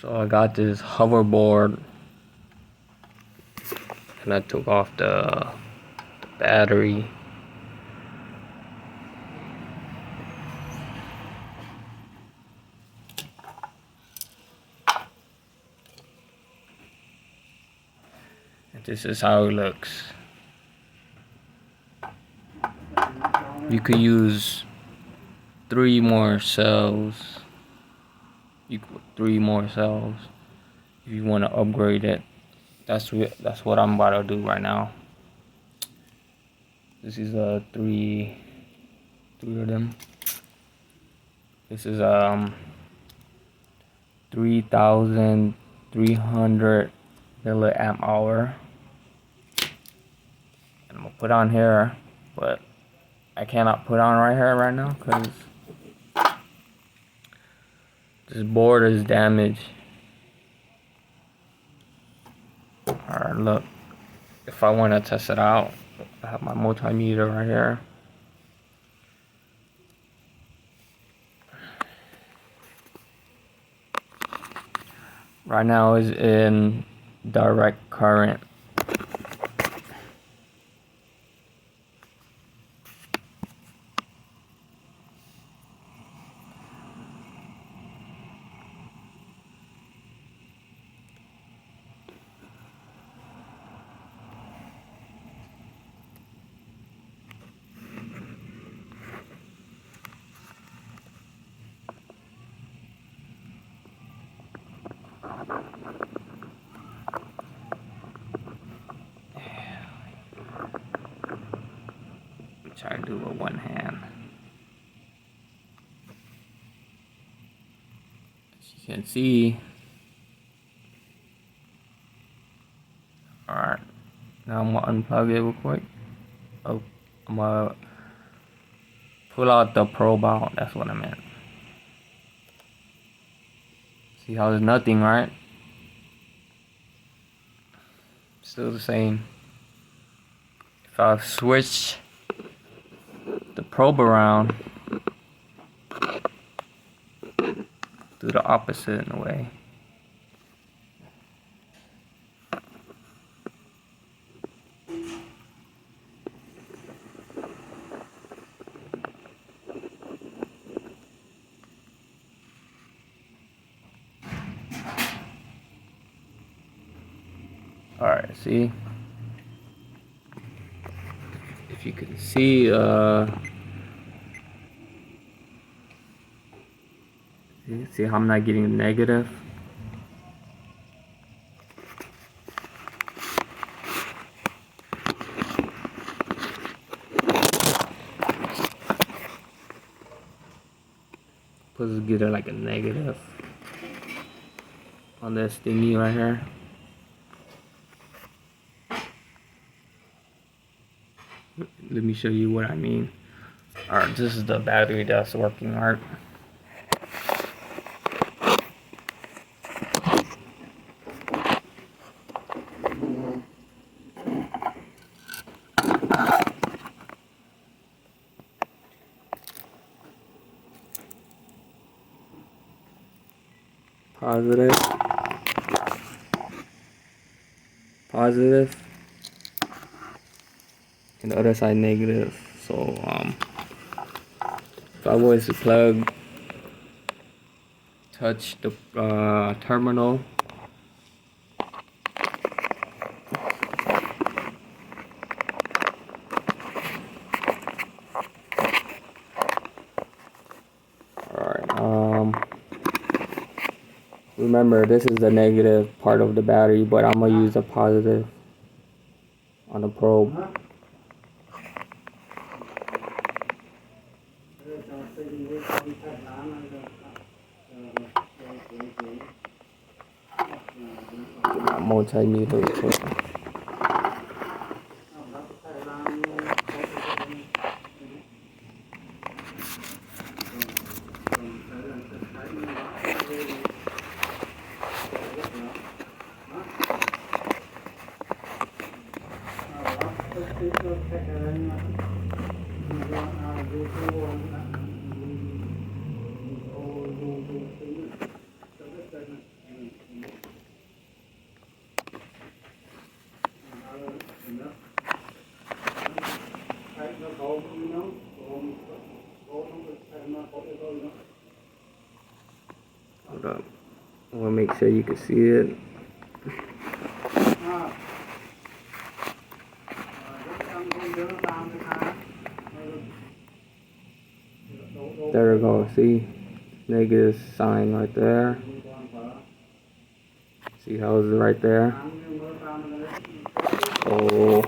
So I got this hoverboard and I took off the battery. And this is how it looks. You could use 3 more cells. Three more cells if you want to upgrade it. That's what I'm about to do right now. This is three of them. This is 3,300 milliamp hour. And I'm gonna put on here, but I cannot put on right here right now because this board is damaged. Alright, look. If I want to test it out, I have my multimeter right here. Right now is in direct current. Try to do it with one hand. As you can see. Alright. Now I'm gonna unplug it real quick. Oh, I'm gonna pull out the probe out. That's what I meant. See how there's nothing, right? Still the same. If I switch the probe around, do the opposite in a way. Alright, see? If you can see, see how I'm not getting negative? Supposed to get it like a negative on this thingy right here. Let me show you what I mean. Alright, this is the battery that's working. Alright. Positive, and the other side negative. So if I was to touch the terminal, remember this is the negative part of the battery, but I'm gonna use the positive on the probe. Get my multimeter real quick. Hold up. I want to make sure you can see it. There we go. See? Negative sign right there. See how it's right there? So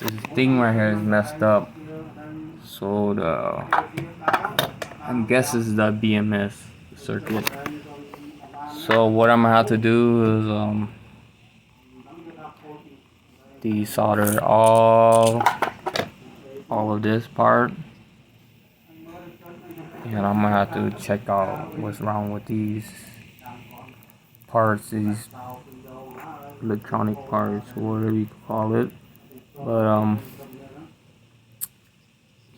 this thing right here is messed up. So I'm guessing it's the BMS circuit. So what I'm gonna have to do is desolder all of this part, and I'm gonna have to check out what's wrong with these parts, these electronic parts, whatever you call it. But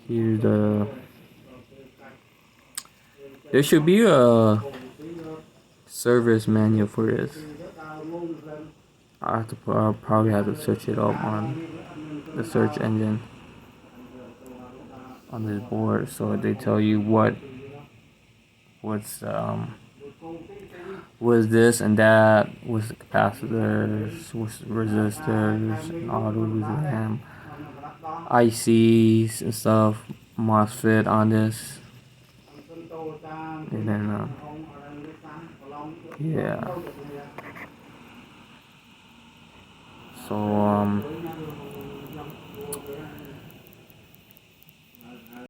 here's there should be a service manual for this. I'll probably have to search it up on the search engine on this board, so they tell you what's this and that, what's the capacitors, what's the resistors, and all those and ICs and stuff, MOSFET on this, and then yeah. So